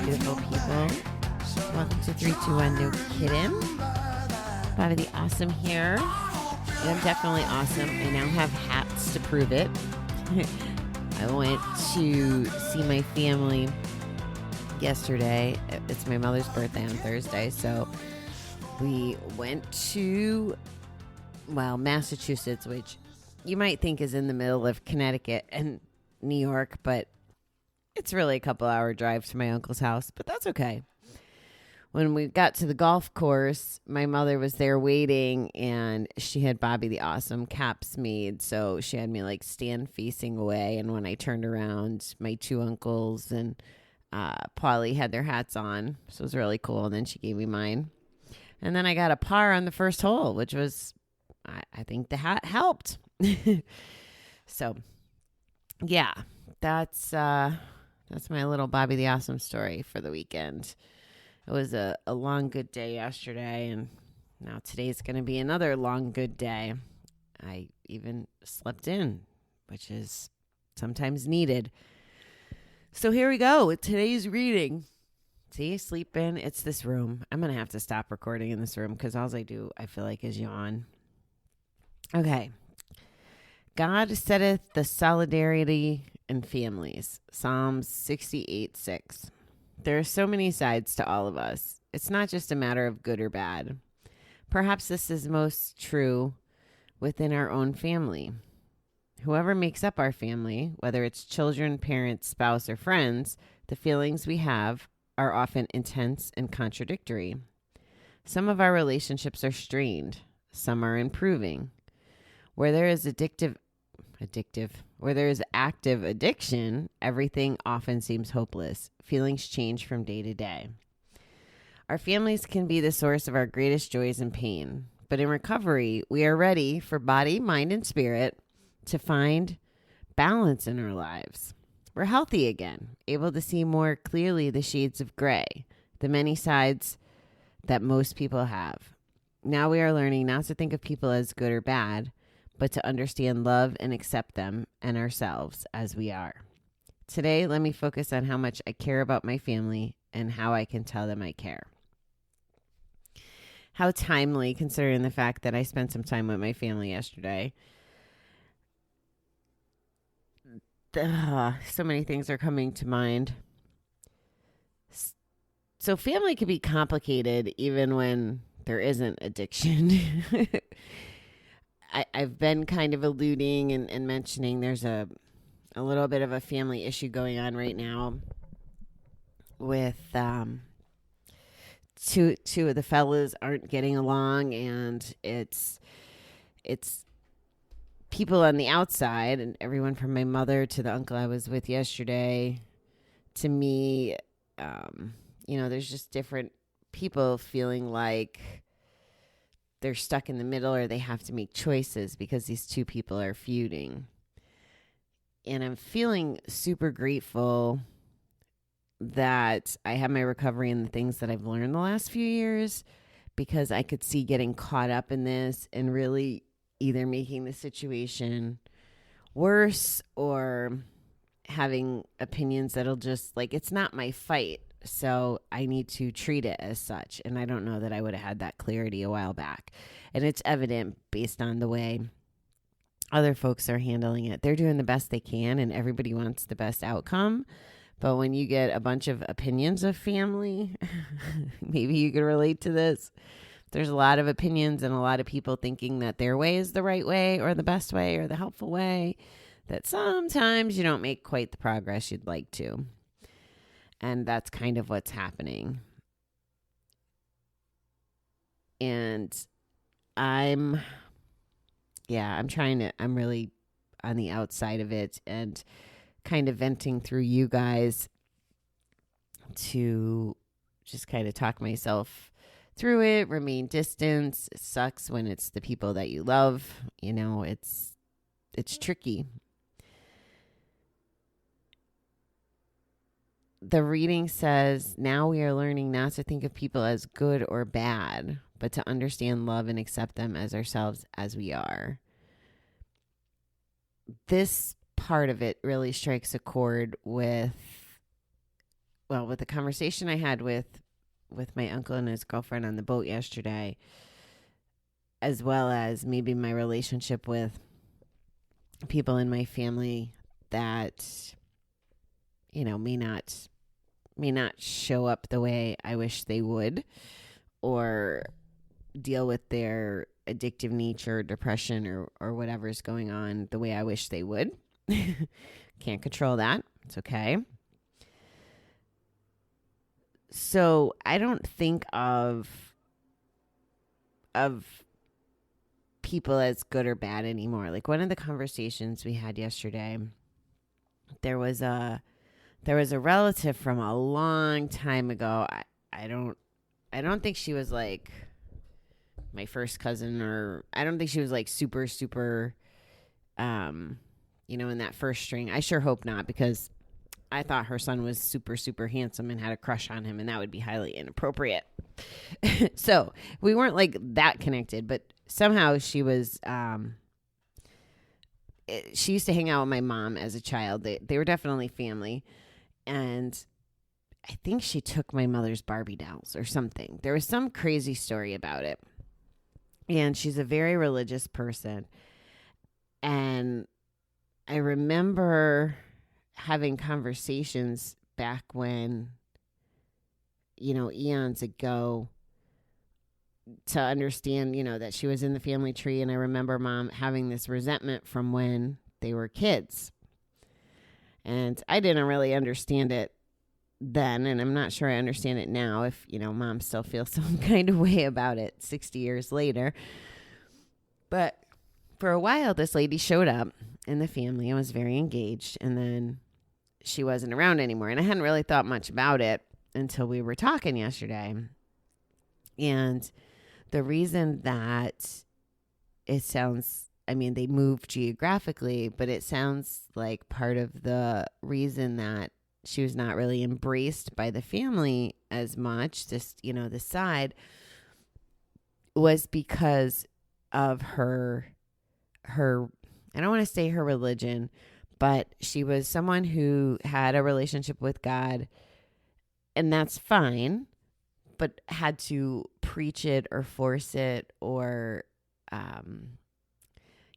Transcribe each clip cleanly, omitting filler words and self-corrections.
beautiful people. Welcome to 321 No Kidding. Bobby the Awesome here. And I'm definitely awesome. I now have hats to prove it. I went to see my family yesterday. It's my mother's birthday on Thursday, so we went to, Massachusetts, which you might think is in the middle of Connecticut and New York, but it's really a couple hour drive to my uncle's house, but that's okay. When we got to the golf course, my mother was there waiting, and she had Bobby the Awesome caps made, so she had me like stand facing away, and when I turned around, my two uncles and Paulie had their hats on, so it was really cool, and then she gave me mine. And then I got a par on the first hole, which was, I think the hat helped. So, yeah, that's my little Bobby the Awesome story for the weekend. It was a long, good day yesterday, and now today's going to be another long, good day. I even slept in, which is sometimes needed. So here we go with today's reading. See, sleep in. It's this room. I'm going to have to stop recording in this room because all I do, I feel like, is yawn. Okay. God setteth the solidarity in families. Psalms 68:6. There are so many sides to all of us. It's not just a matter of good or bad. Perhaps this is most true within our own family. Whoever makes up our family, whether it's children, parents, spouse, or friends, the feelings we have are often intense and contradictory. Some of our relationships are strained. Some are improving. Where there is active addiction, everything often seems hopeless. Feelings change from day to day. Our families can be the source of our greatest joys and pain. But in recovery, we are ready for body, mind, and spirit to find balance in our lives. We're healthy again, able to see more clearly the shades of gray, the many sides that most people have. Now we are learning not to think of people as good or bad, but to understand, love, and accept them and ourselves as we are. Today, let me focus on how much I care about my family and how I can tell them I care. How timely, considering the fact that I spent some time with my family yesterday. So many things are coming to mind. So family can be complicated even when there isn't addiction. I've been kind of alluding and mentioning there's a little bit of a family issue going on right now with two of the fellas aren't getting along, and it's people on the outside, and everyone from my mother to the uncle I was with yesterday to me, there's just different people feeling like they're stuck in the middle, or they have to make choices because these two people are feuding. And I'm feeling super grateful that I have my recovery and the things that I've learned the last few years, because I could see getting caught up in this and really either making the situation worse or having opinions that'll just, it's not my fight. So I need to treat it as such. And I don't know that I would have had that clarity a while back. And it's evident based on the way other folks are handling it. They're doing the best they can, and everybody wants the best outcome. But when you get a bunch of opinions of family, maybe you could relate to this. There's a lot of opinions and a lot of people thinking that their way is the right way or the best way or the helpful way, that sometimes you don't make quite the progress you'd like to. And that's kind of what's happening. And I'm really on the outside of it and kind of venting through you guys to just kind of talk myself through it, remain distance. It sucks when it's the people that you love. It's tricky. The reading says, now we are learning not to think of people as good or bad, but to understand, love, and accept them as ourselves as we are. This part of it really strikes a chord with with the conversation I had with my uncle and his girlfriend on the boat yesterday, as well as maybe my relationship with people in my family that, may not show up the way I wish they would, or deal with their addictive nature, depression, or whatever's going on the way I wish they would. Can't control that. It's okay. So I don't think of people as good or bad anymore. Like one of the conversations we had yesterday, there was a relative from a long time ago. I don't think she was like my first cousin, or I don't think she was like super, super, in that first string. I sure hope not, because I thought her son was super, super handsome and had a crush on him, and that would be highly inappropriate. So we weren't like that connected, but somehow she was, she used to hang out with my mom as a child. They were definitely family. And I think she took my mother's Barbie dolls or something. There was some crazy story about it. And she's a very religious person. And I remember having conversations back when, eons ago, to understand, that she was in the family tree. And I remember Mom having this resentment from when they were kids. And I didn't really understand it then, and I'm not sure I understand it now, if, Mom still feels some kind of way about it 60 years later. But for a while, this lady showed up in the family and was very engaged, and then she wasn't around anymore. And I hadn't really thought much about it until we were talking yesterday. And the reason that it sounds, they moved geographically, but it sounds like part of the reason that she was not really embraced by the family as much, just, the side, was because of her, I don't want to say her religion, but she was someone who had a relationship with God, and that's fine, but had to preach it or force it or,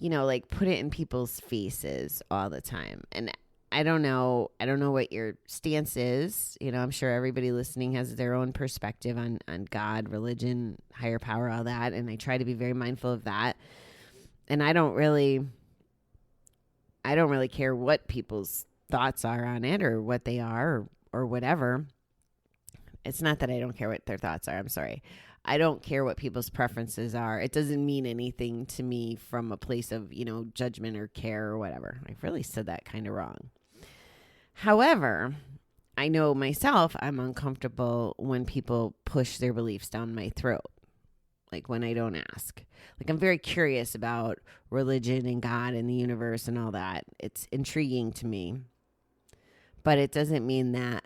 like put it in people's faces all the time. And I don't know what your stance is. I'm sure everybody listening has their own perspective on God, religion, higher power, all that. And I try to be very mindful of that. And I don't really care what people's thoughts are on it or what they are or whatever. It's not that I don't care what their thoughts are. I'm sorry. I don't care what people's preferences are. It doesn't mean anything to me from a place of, judgment or care or whatever. I've really said that kind of wrong. However, I know myself, I'm uncomfortable when people push their beliefs down my throat. Like when I don't ask. Like I'm very curious about religion and God and the universe and all that. It's intriguing to me. But it doesn't mean that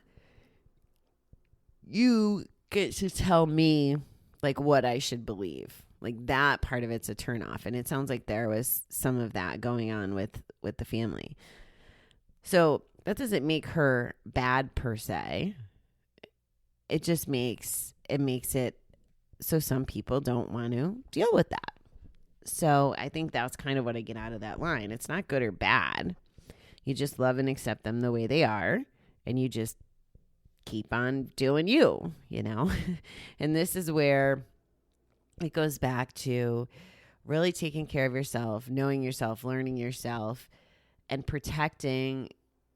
you get to tell me like what I should believe. Like that part of it's a turnoff. And it sounds like there was some of that going on with the family. So that doesn't make her bad per se. It just makes it so some people don't want to deal with that. So I think that's kind of what I get out of that line. It's not good or bad. You just love and accept them the way they are. And you just keep on doing you, And this is where it goes back to really taking care of yourself, knowing yourself, learning yourself, and protecting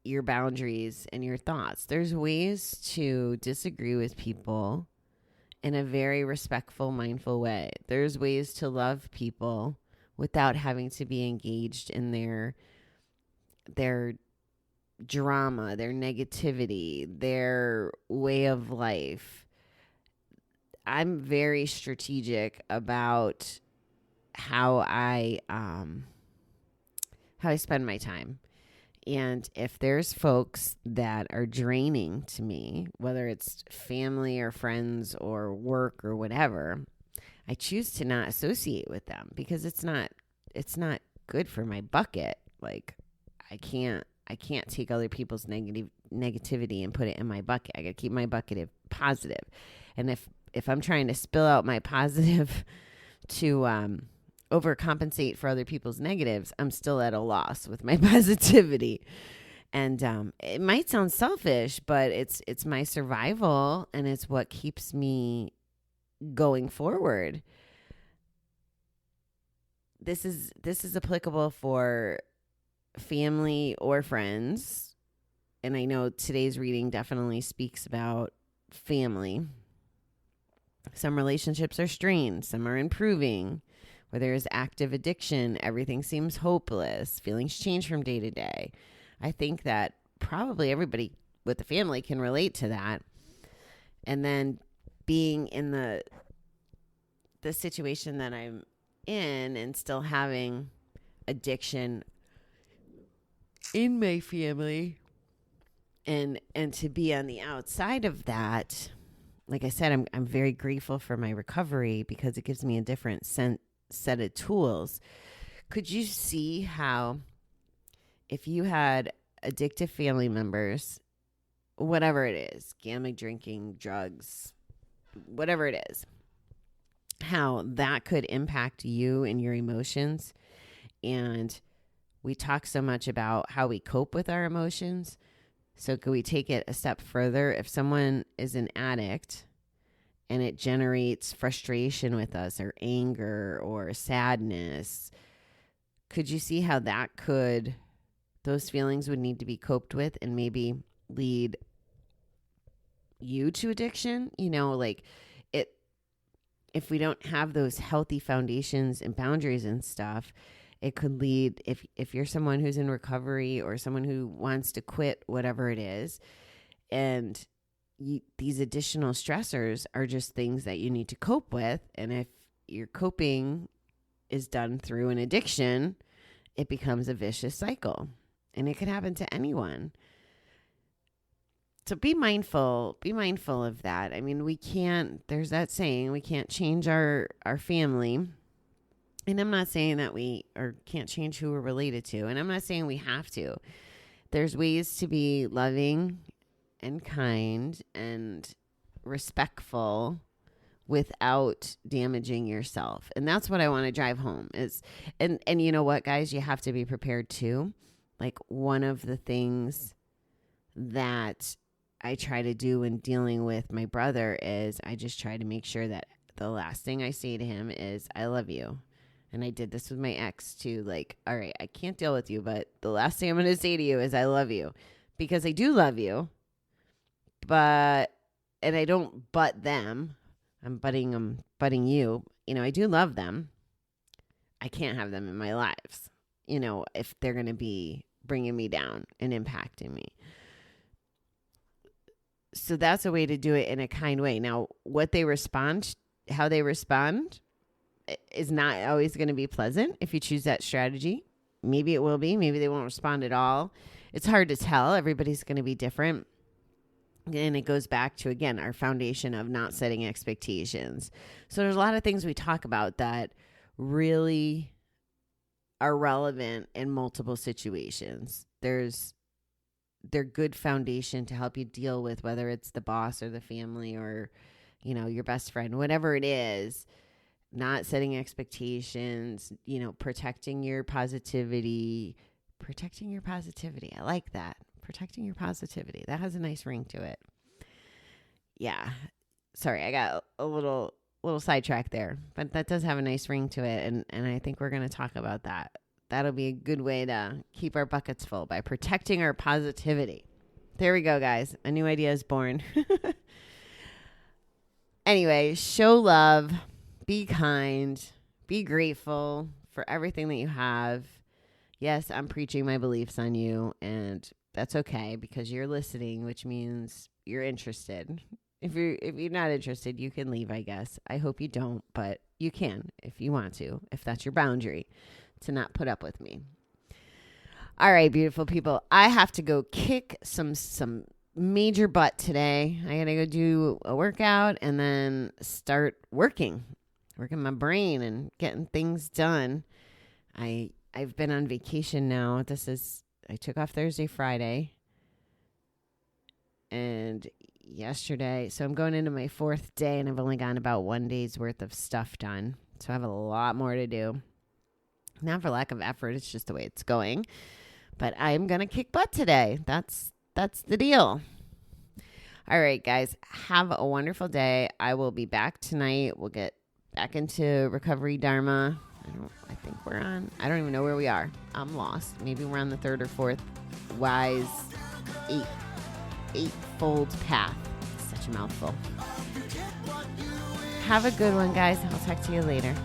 your boundaries and your thoughts. There's ways to disagree with people in a very respectful, mindful way. There's ways to love people without having to be engaged in their drama, their negativity, their way of life. I'm very strategic about how I spend my time. And if there's folks that are draining to me, whether it's family or friends or work or whatever, I choose to not associate with them because it's not good for my bucket. Like I can't take other people's negativity and put it in my bucket. I got to keep my bucket positive. And if I'm trying to spill out my positive to overcompensate for other people's negatives, I'm still at a loss with my positivity. And it might sound selfish, but it's my survival, and it's what keeps me going forward. This is applicable for family or friends. And I know today's reading definitely speaks about family. Some relationships are strained, some are improving. Where there is active addiction, everything seems hopeless. Feelings change from day to day. I think that probably everybody with the family can relate to that. And then being in the situation that I'm in and still having addiction in my family, and to be on the outside of that, like I said, I'm very grateful for my recovery because it gives me a different set of tools. Could you see how if you had addictive family members, whatever it is, gambling, drinking, drugs, whatever it is, how that could impact you and your emotions? And we talk so much about how we cope with our emotions. So could we take it a step further? If someone is an addict and it generates frustration with us, or anger, or sadness, could you see how those feelings would need to be coped with and maybe lead you to addiction? If we don't have those healthy foundations and boundaries and stuff, it could lead, if you're someone who's in recovery or someone who wants to quit whatever it is, and these additional stressors are just things that you need to cope with. And if your coping is done through an addiction, it becomes a vicious cycle, and it could happen to anyone. So be mindful of that. I mean, there's that saying, we can't change our family. And I'm not saying that we can't change who we're related to. And I'm not saying we have to. There's ways to be loving and kind and respectful without damaging yourself. And that's what I want to drive home and you know what, guys, you have to be prepared too. Like, one of the things that I try to do when dealing with my brother is I just try to make sure that the last thing I say to him is, I love you. And I did this with my ex too. Like, all right, I can't deal with you, but the last thing I'm going to say to you is I love you, because I do love you. And I don't butt them. I'm butting you. I do love them. I can't have them in my lives, if they're going to be bringing me down and impacting me. So that's a way to do it in a kind way. Now, how they respond is not always going to be pleasant if you choose that strategy. Maybe it will be. Maybe they won't respond at all. It's hard to tell. Everybody's going to be different. And it goes back to, again, our foundation of not setting expectations. So there's a lot of things we talk about that really are relevant in multiple situations. They're good foundation to help you deal with whether it's the boss or the family or, your best friend, whatever it is. Not setting expectations, protecting your positivity. I like that. Protecting your positivity. That has a nice ring to it. Yeah. Sorry, I got a little sidetracked there, but that does have a nice ring to it. And I think we're going to talk about that. That'll be a good way to keep our buckets full, by protecting our positivity. There we go, guys. A new idea is born. Anyway, show love, be kind, be grateful for everything that you have. Yes, I'm preaching my beliefs on you, and that's okay because you're listening, which means you're interested. If you're not interested, you can leave, I guess. I hope you don't, but you can if you want to, if that's your boundary, to not put up with me. All right, beautiful people. I have to go kick some major butt today. I got to go do a workout and then start working my brain and getting things done. I've been on vacation now. I took off Thursday, Friday. and yesterday. So I'm going into my 4th day, and I've only gotten about 1 day's worth of stuff done. So I have a lot more to do. Not for lack of effort. It's just the way it's going. But I'm going to kick butt today. That's the deal. All right, guys. Have a wonderful day. I will be back tonight. We'll get back into Recovery Dharma. I think we're on. I don't even know where we are. I'm lost. Maybe we're on the 3rd or 4th wise eightfold path. Such a mouthful. Have a good one, guys. I'll talk to you later.